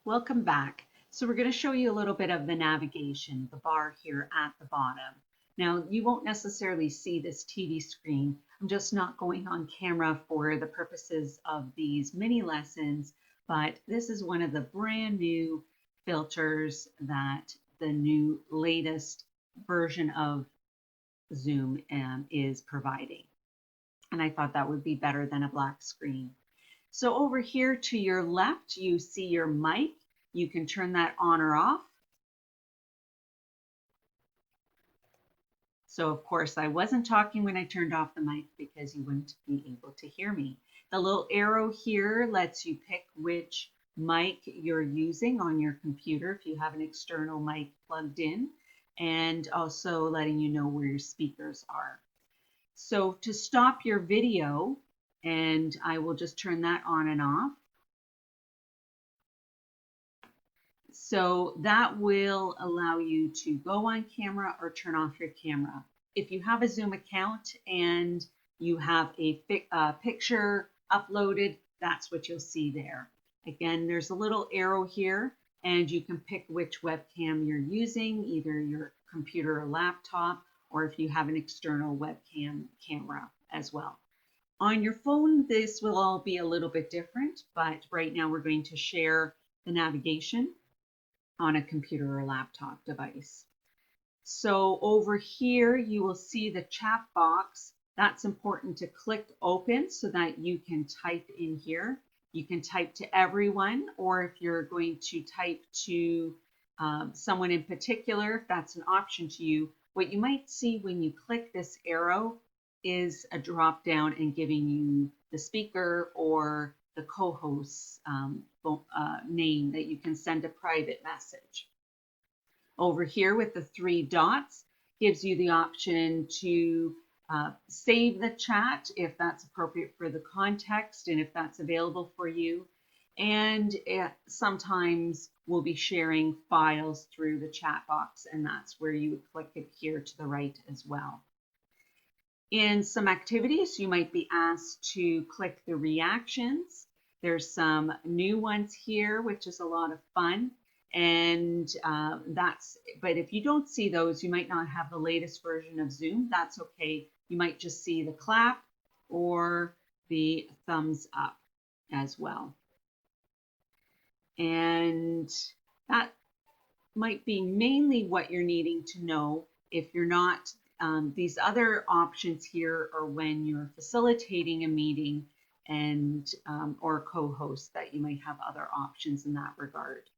Welcome back. So we're going to show you a little bit of the navigation, the bar here at the bottom. Now you won't necessarily see this TV screen. I'm just not going on camera for the purposes of these mini lessons, but this is one of the brand new filters that the new latest version of Zoom is providing. And I thought that would be better than a black screen. So over here to your left, you see your mic. You can turn that on or off. So of course I wasn't talking when I turned off the mic because you wouldn't be able to hear me. The little arrow here lets you pick which mic you're using on your computer if you have an external mic plugged in, and also letting you know where your speakers are. So to stop your video, and I will just turn that on and off. So that will allow you to go on camera or turn off your camera. If you have a Zoom account and you have a picture uploaded, that's what you'll see there. Again, there's a little arrow here and you can pick which webcam you're using, either your computer or laptop, or if you have an external webcam camera as well. On your phone, this will all be a little bit different, but right now we're going to share the navigation on a computer or laptop device. So over here, you will see the chat box. That's important to click open so that you can type in here. You can type to everyone, or if you're going to type to someone in particular, if that's an option to you, what you might see when you click this arrow is a drop down and giving you the speaker or the co-host's name that you can send a private message. Over here with the three dots gives you the option to save the chat if that's appropriate for the context and if that's available for you. And sometimes we'll be sharing files through the chat box, and that's where you would click it here to the right as well. In some activities, you might be asked to click the reactions. There's some new ones here, which is a lot of fun. And but if you don't see those, you might not have the latest version of Zoom. That's okay. You might just see the clap or the thumbs up as well. And that might be mainly what you're needing to know. If you're not, these other options here are when you're facilitating a meeting and or co-host, that you might have other options in that regard.